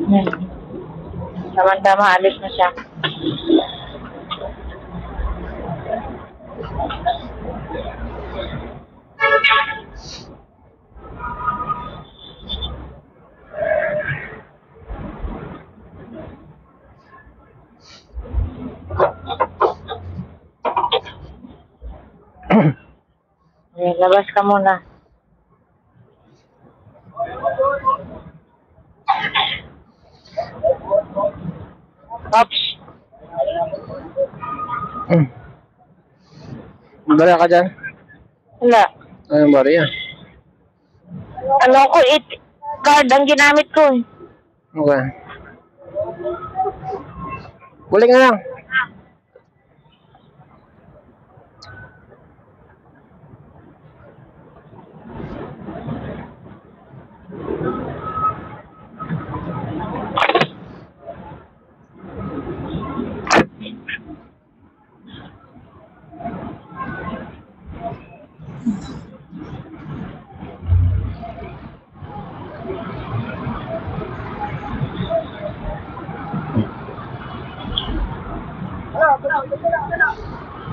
Hmm. Tama-tama, alis na siya. Okay, labas ka muna. Ops. Bala ka dyan? Wala. Anong bari yan? Ano ko, card ang ginamit ko eh. Okay. Balik na lang.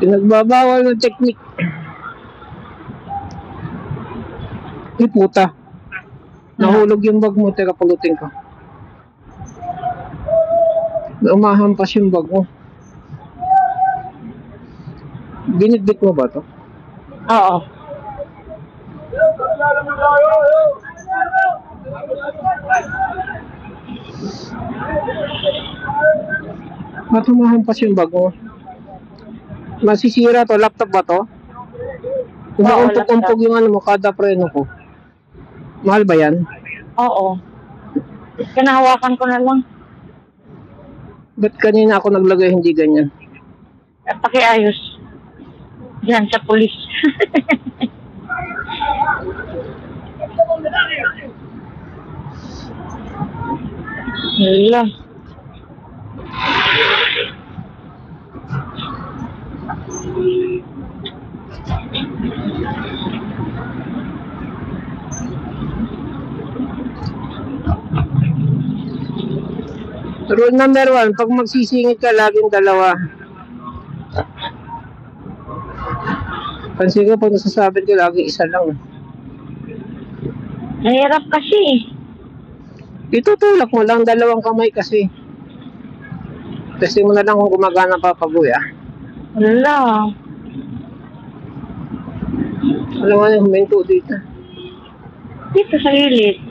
Pinagbabawal ng technique. Ay puta. Nahulog yung bag mo. Teka, pulutin ko. Umahampas yung bag mo. Binitbit mo ba to? Oo. Ba't humahampas yung bag mo? Masisira to? Laptop ba to? Umuumpog-umpog yung ano mo, kada preno ko. Mahal ba yan? Oo. Kinahawakan ko na lang. Ba't kanina ako naglagay hindi ganyan? Pakiayos. Diyan sa pulis. Wala. Rule number 1, pag magsisingit ka, laging dalawa. Pansin ko, pag nasasabit ka, lagi isa lang. Mahirap kasi. Itutulak mo lang, dalawang kamay kasi. Testing mo na lang kung gumagana pa pabuya. Wala. Alam mo yung huminto dito. Dito sa gilid.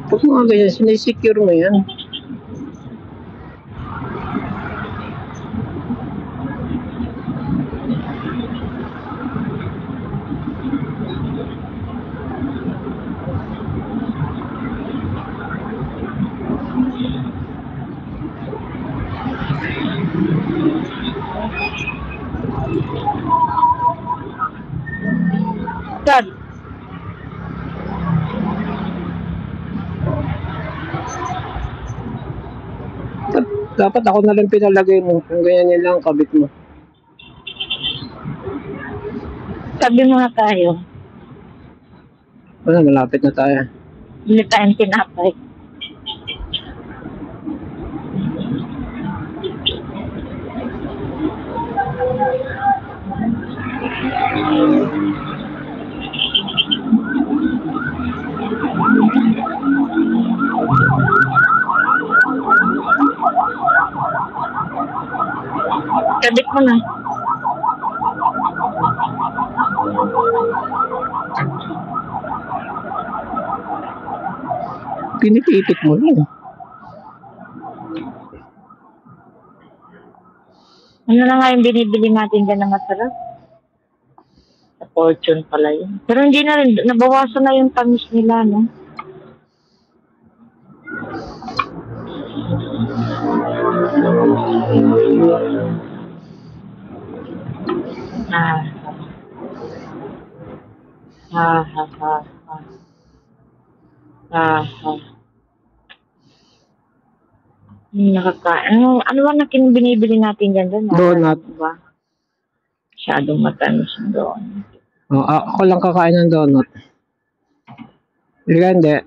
Pag mga ganyan, sinisecure mo yan. Dad. Dapat ako na lang pinalagay mo. Kung ganyan nila ang kabit mo. Sabi mo na tayo. Wala, malapit na tayo. Hindi tayong tinapay. Kabit mo na. Pinipipit mo lang. Ano na nga yung binibili natin dyan na masarap? Sa Fortune pala yun. Pero hindi na rin, nabawasan na yung tamis nila, no? Ah. Ha, ha, ha, ha. Ha, ha. Ano ba na binibili natin dyan doon? Donut. Diba? Masyadong matamis doon. Oh, ako lang kakain ng donut. Hindi.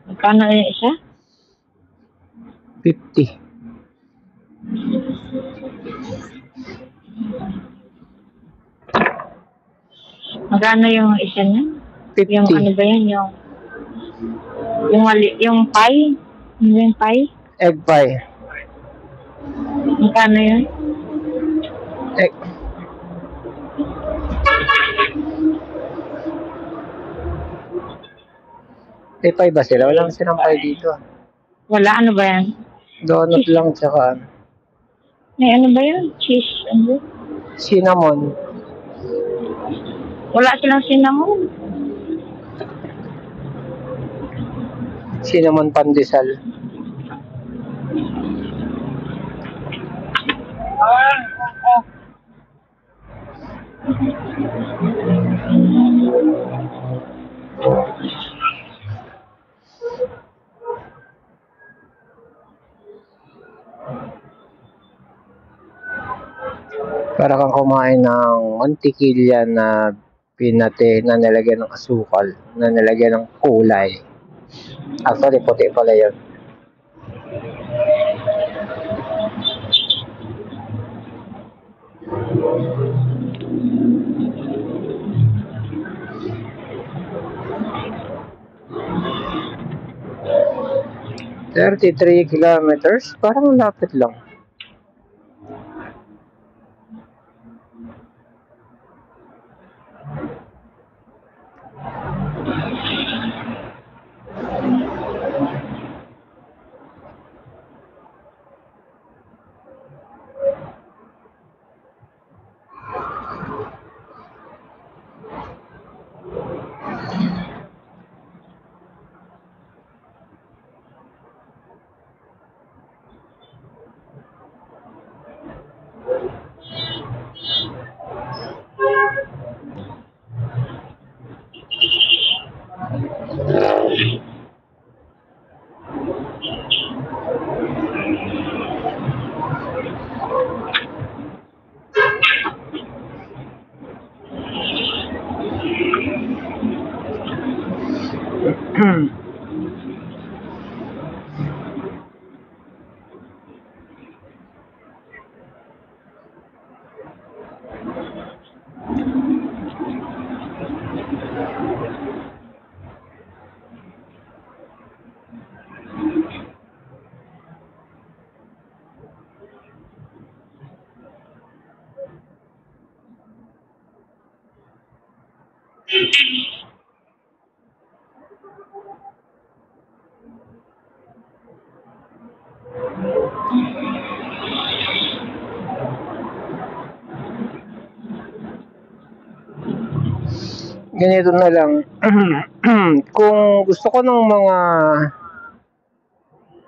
Magkano yung isa? 50. Magkano yung isa niya? 50. Yung ano ba yan? Yung pie? Ano yung pie? Egg pie. Magkano yun? Egg. May pie ba sila? Walang silang pie dito. Wala, ano ba yan? Donut lang tsaka ano. May ano ba yun? Cheese, ano? Cinnamon. Wala silang cinnamon. Cinnamon pandesal. Para kang kumain ng mantikilya na pinate na nilagyan ng asukal, na nilagyan ng kulay. Actually, puti pala yun. $33 kilometers? Parang lapit lang. Ganito na lang. Kung gusto ko ng mga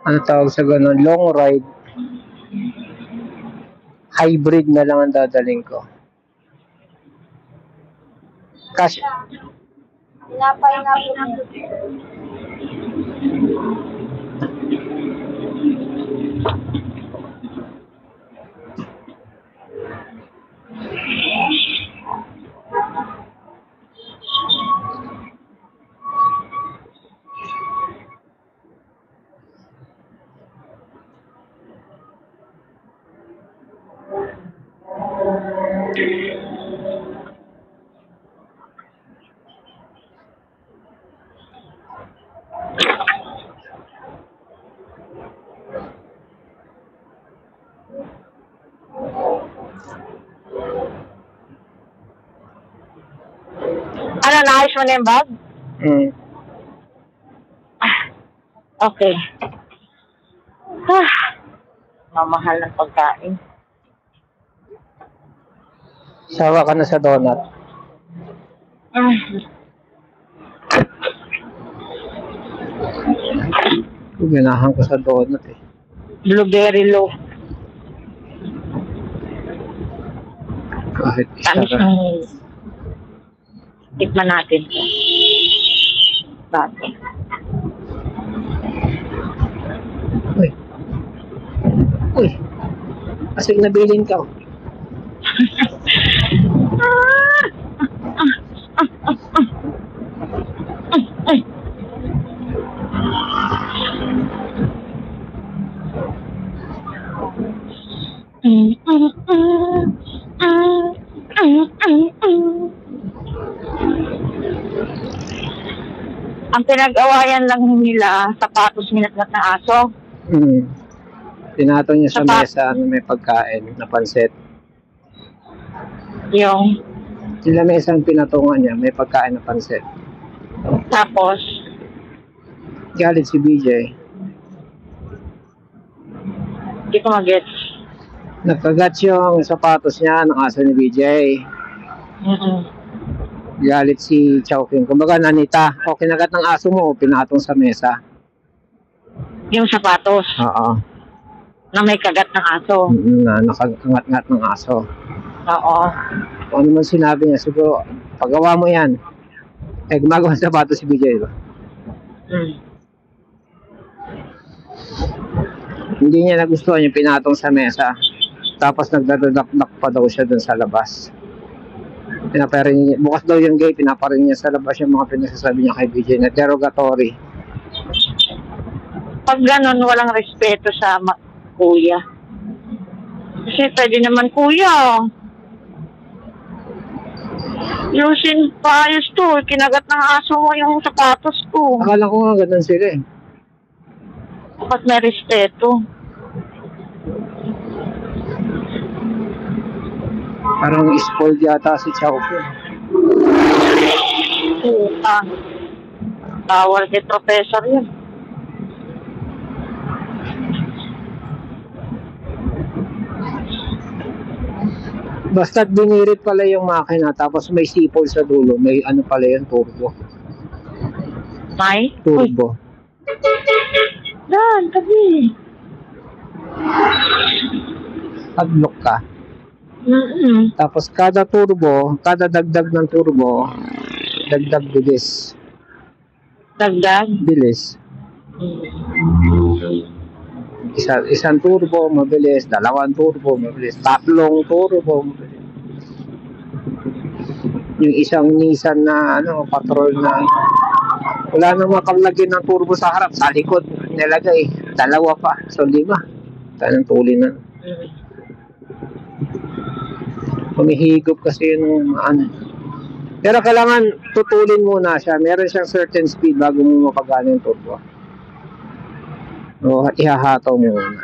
ano tawag sa ganun, long ride, hybrid na lang ang dadaling ko. Kasi Pinapay na po. Ano, naayos mo na yung bag? Okay. Mamahal ng pagkain. sawa ka na sa donut. Ganahan ko sa donut eh. Blueberry loaf. Kahit isa Tamis ka. ng tikman natin. Bakit? Uy, kasi nabilin ka. Ang pinag-awayan lang nila, sapatos minatnat na aso. Tinatong niya sa Sapat- mesa, may pagkain na pansit. Yung, Sila mesa ang pinatungan niya, may pagkain na pansit. tapos, Galit si BJ. di ko mag-gets. Nagkagat yung sapatos niya ng aso ni BJ. Galit si Chowking. Kumbaga, nanita. O, kinagat ng aso mo, pinatong sa mesa. Yung sapatos Oo. na may kagat ng aso. Na nakakangat-ngat ng aso. Oo. Kung ano man sinabi niya, siguro, paggawa mo yan. Gumagawa ng sapatos si BJ, ba? Hindi niya nagustuhan yung pinatong sa mesa. Tapos nagdadakdak pa daw siya dun sa labas. Bukas daw yung gate, pinaparin niya sa labas yung mga pinagsasabi niya kay BJ na derogatory. Pag ganun, walang respeto sa kuya. Kasi pwede naman, kuya. Yusin pa, ayos to. Kinagat ng aso mo yung sapatos ko. Akala ko nga ganun sila eh. Dapat may respeto. Parang spoiled yata si Chowking. Puta. Tawal kay professor yun. Basta't binirit pala yung makina, tapos may sipol sa dulo. May ano pala yung turbo. May? Turbo. Dan, tabi. Padlock ka. Tapos kada turbo, kada dagdag ng turbo, dagdag bilis. Dagdag? Bilis. Isang turbo, mabilis. Dalawang turbo, mabilis. Tatlong turbo, mabilis. Yung isang Nissan na patrol na wala nang makalagyan ng turbo sa harap, sa likod nilagay. Dalawa pa. So, 5. Tanang tuli na. Humihigop kasi yung Pero kailangan tutulin muna siya. Meron siyang certain speed bago mo mapagana yung turbo. O, ihahataw mo muna.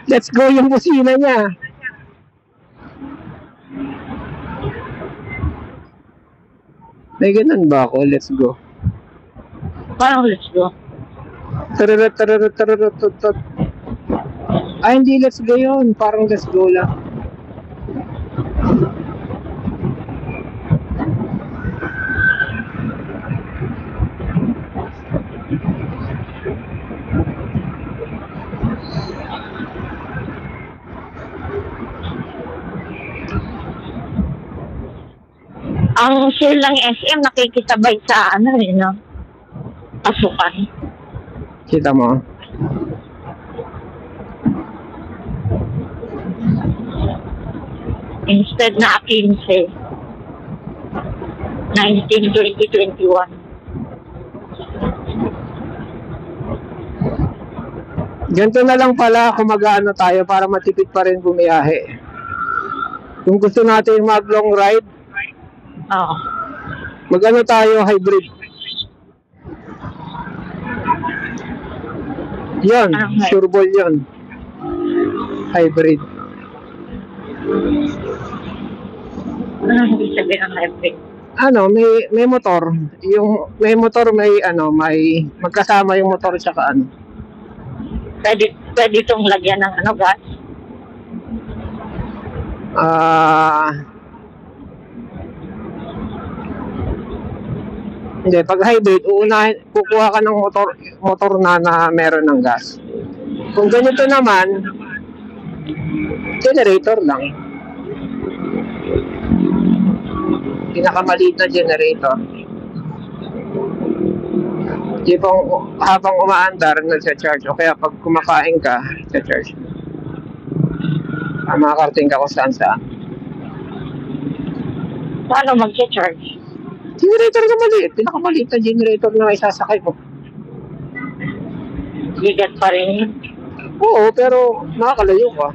Let's go yung busina niya. May ganun ba ako? Let's go. Parang let's go. Tararat, tararat, tararat, tararat. Ay, hindi let's go yun. Parang let's go lang. Ang sale ng SM nakikisabay sa pasukan. Kita mo? Instead na 15. 19, 20, 21. Ganito na lang pala kung mag-ano tayo para matipid pa rin bumiyahe. Kung gusto natin mag-long ride, Oo. mag-ano tayo, hybrid. Yan, Anong hybrid? sure ball yun. Hybrid. Anong ibig sabihin ng hybrid? May motor. Yung may motor, may magkasama yung motor tsaka Pwede itong lagyan ng gas? Hindi, pag hybrid, kukuha ka ng motor na meron ng gas. Kung ganito naman, generator lang. Pinakamaliit na generator. Tipong habang umaandar, nagsa-charge. O kaya pag kumakain ka, nagsa-charge. Makakarating ka kung saan. Paano mag-charge? Generator na maliit. Pinakamaliit na generator na isasakay mo. Bigat pa rin. Oo, pero makakalayo ka.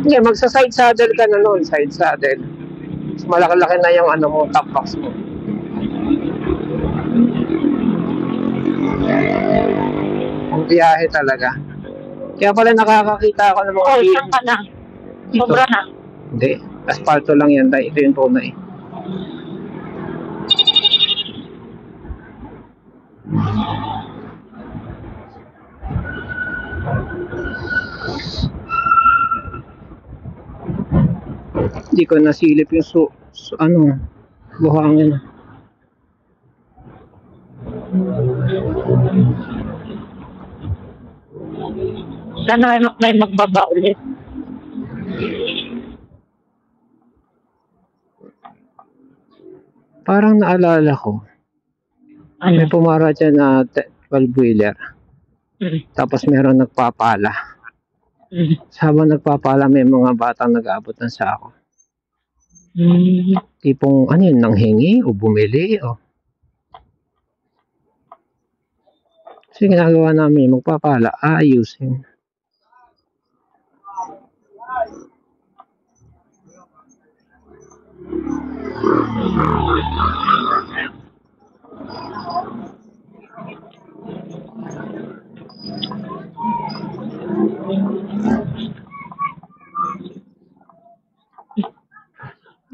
Hindi, magsa-side saddle ka na noon. Side saddle. Malaki-laki na yung top box mo. Ang biyahe talaga. Kaya pala nakakakita ako ng mga isang ka na. Sobra na. Hindi. Asfalto lang yan. Ito yung tunay. Hindi ko nasilip yung buhangin. Sana may magbaba ulit. Parang naalala ko. May pumara dyan na 12-wheeler. Tapos meron nagpapala. Habang nagpapala, may mga batang nag-aabot ng sako. Tipong, nanghingi o bumili o. Kasi ginagawa namin, magpapala, aayusin.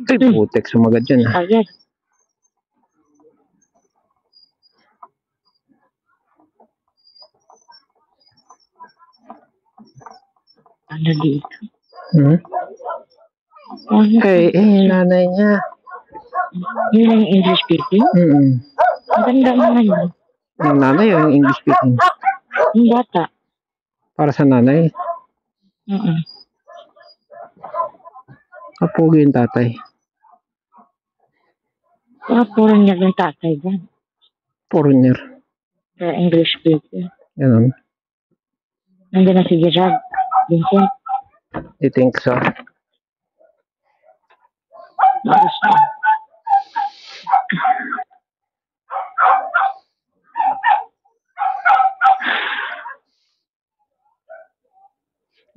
Ay, putek, sumagat dyan. Yes. Ano dito? Nanay niya. Yun yung English speaking? Maganda naman yun. Yung nanay o yung English speaking? Yung bata. Para sa nanay? Kapugi yung tatay. Foreigner yung tatay dyan. Foreigner. Kaya English speaking. Ganun. Nandiyan na si Gerard. Vincent. I think so.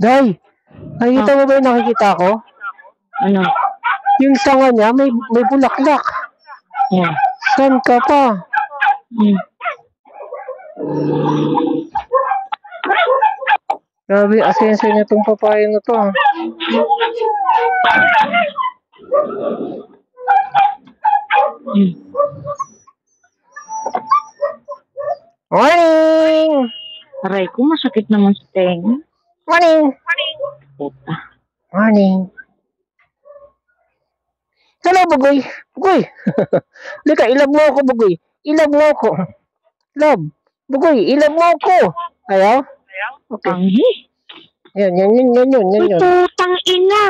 Day, nakikita mo ba yung nakikita ko? Ano? Yung sanga niya, may bulaklak. Yeah. Saan ka pa? Grabe, asenso niya itong papaya na to. Morning! Aray ko, masakit naman sa tenga. Morning! Puta. Morning! Hello, Bugoy! Bugoy! Lika, ilab mo ako, Bugoy! Ilab mo ako! Love! Bugoy, ilab mo ako! Ayaw? Okay. Panghi? Yan. Putang ina!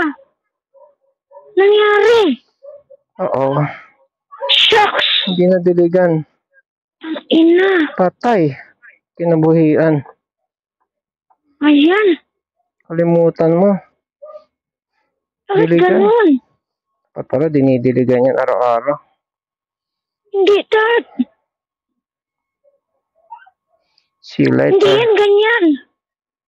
Nangyari? Oo. Shucks! Hindi na diligan. Ina! Patay. Kinabuhian. Ayan! Kalimutan mo. Bakit Diligan. ganun? Pala, dinidiligan yan araw-araw. Hindi, Dad! See you later. Hindi yan ganyan.